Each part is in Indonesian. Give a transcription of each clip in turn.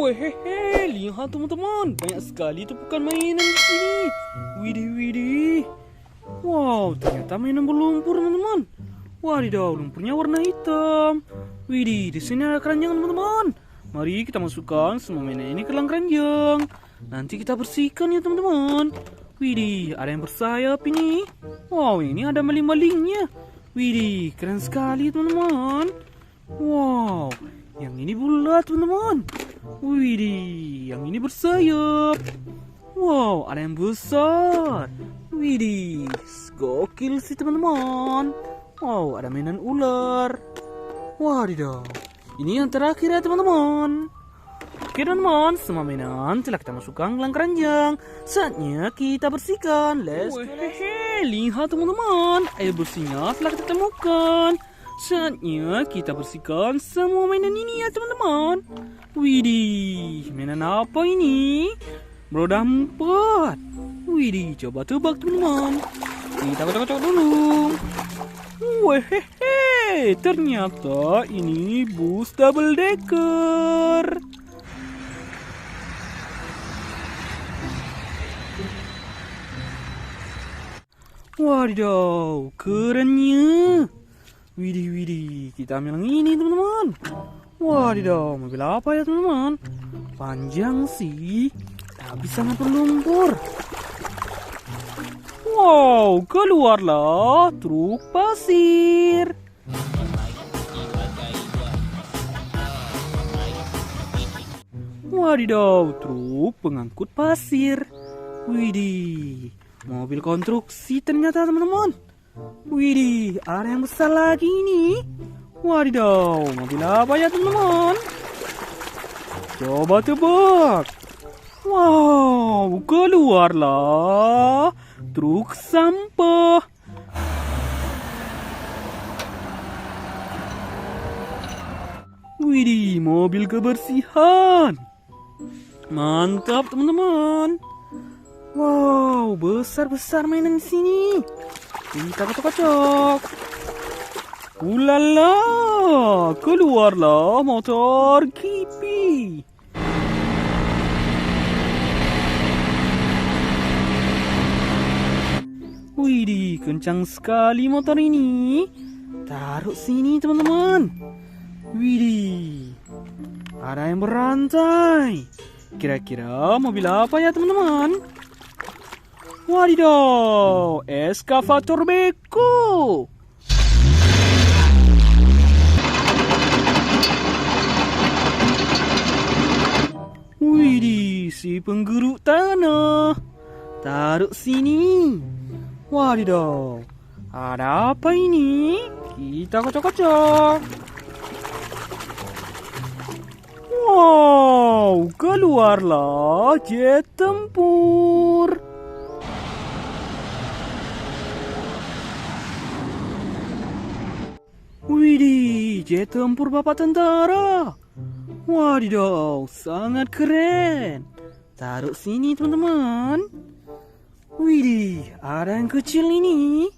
Wehehe, lihat teman-teman, banyak sekali tumpukan mainan di sini. Widih, widih. Wow, ternyata mainan berlumpur teman-teman. Wadidaw, lumpurnya warna hitam. Widih, di sini ada keranjang teman-teman. Mari kita masukkan semua mainan ini ke dalam keranjang. Nanti kita bersihkan ya teman-teman. Widih, ada yang bersayap ini. Wow, ini ada maling-malingnya. Widih, keren sekali teman-teman. Wow, yang ini bulat teman-teman. Widih, yang ini bersayap. Wow, ada yang besar. Widih, gokil sih teman-teman. Wow, ada mainan ular. Wadidaw, ini yang terakhir ya teman-teman. Oke teman-teman, semua mainan telah kita masukkan ke dalam keranjang. Saatnya kita bersihkan. Let's go. Lihat teman-teman, air bersihnya telah kita temukan. Saatnya kita bersihkan semua mainan ini ya teman-teman. Widih, mainan apa ini? Roda 4. Widih, coba tebak teman-teman. Kita kocok-kocok dulu. Wehehe, ternyata ini bus double decker. Wadidaw, kerennya. Widih, widih, kita ambil yang ini teman-teman. Wadidaw, mobil apa ya teman-teman? Panjang sih, tapi sangat berlumpur. Wow, keluarlah truk pasir. Wadidaw, truk pengangkut pasir. Widih, mobil konstruksi ternyata teman-teman. Widih, ada yang besar lagi ini. Wadidaw, mobil apa ya teman-teman? Coba tebak. Wow, keluarlah truk sampah. Widih, mobil kebersihan. Mantap teman-teman. Wow, besar-besar mainan di sini. Kita kocok-kocok. Ulala, keluarlah motor Kipi. Widih, kencang sekali motor ini. Taruh sini teman-teman. Widih, ada yang berantai. Kira-kira mobil apa ya teman-teman? Wadidaw, eskavator beko. Widih, si penggeruk tanah. Taruh sini. Wadidaw, ada apa ini? Kita kocok-kocok. Wow, keluarlah jet tempur. Widih, jet tempur bapak tentara. Wadidaw, sangat keren. Taruh sini teman-teman. Widih, ada yang kecil ini.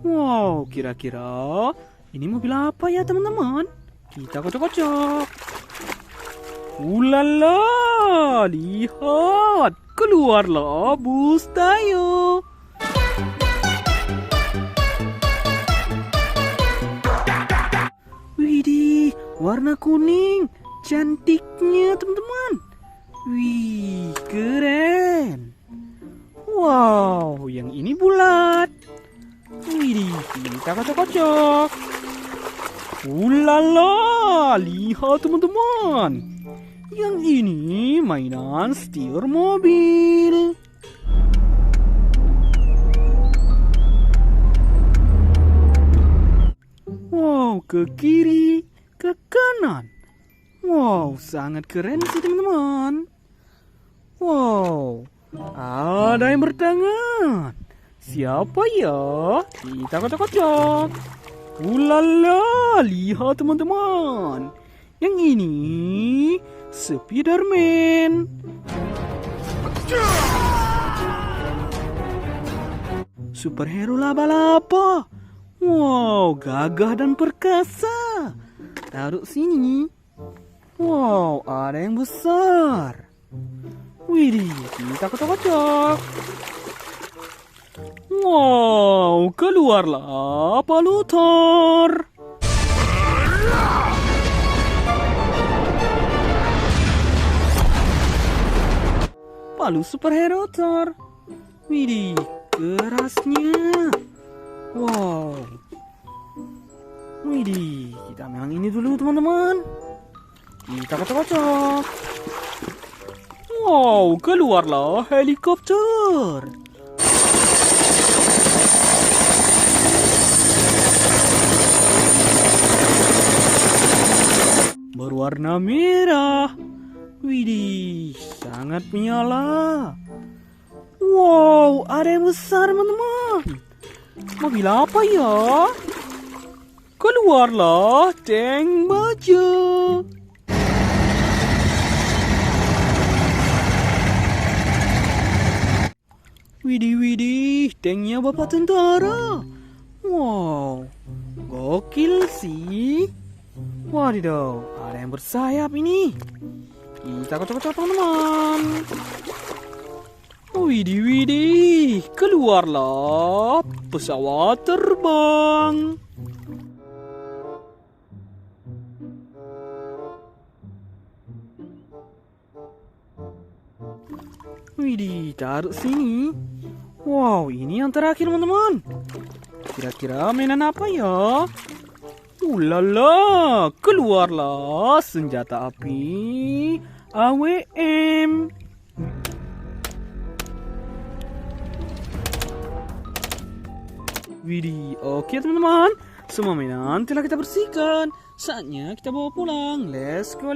Wow, kira-kira ini mobil apa ya teman-teman? Kita kocok-kocok. Ulala, lihat, keluarlah bus Tayo. Widih, warna kuning, cantiknya teman-teman. Wih, keren. Wow, yang ini bulat. Widih, kita kocok-kocok. Ulala, lihat teman-teman. Yang ini mainan setir mobil. Wow, ke kiri, ke kanan. Wow, sangat keren sih teman-teman. Wow, ada yang bertangan. Siapa ya? Kita kocok-kocok. Ulala, lihat teman-teman. Yang ini Spiderman. Superhero laba-laba. Wow, gagah dan perkasa. Taruh sini. Wow, ada yang besar. Widih, kita kocok-kocok. Wow, keluarlah Palutor. Palu superhero Thor. Widih, kerasnya. Wow. Widih, kita ambil yang ini dulu teman-teman. Kita kocok-kocok. Wow, keluarlah helikopter. Berwarna merah. Widih, sangat menyala. Wow, ada yang besar teman-teman. Mobil apa ya? Keluarlah tank baja. Widih, tanknya bapak tentara. Wow, gokil sih. Wadidaw, ada yang bersayap ini. Kita kocok-kocok teman-teman. Widih, keluarlah pesawat terbang. Widih, taruh sini. Wow, ini yang terakhir teman-teman. Kira-kira mainan apa ya? Ulala, keluarlah senjata api AWM. Widih, oke teman-teman. Semua mainan telah kita bersihkan. Saatnya kita bawa pulang. Let's go.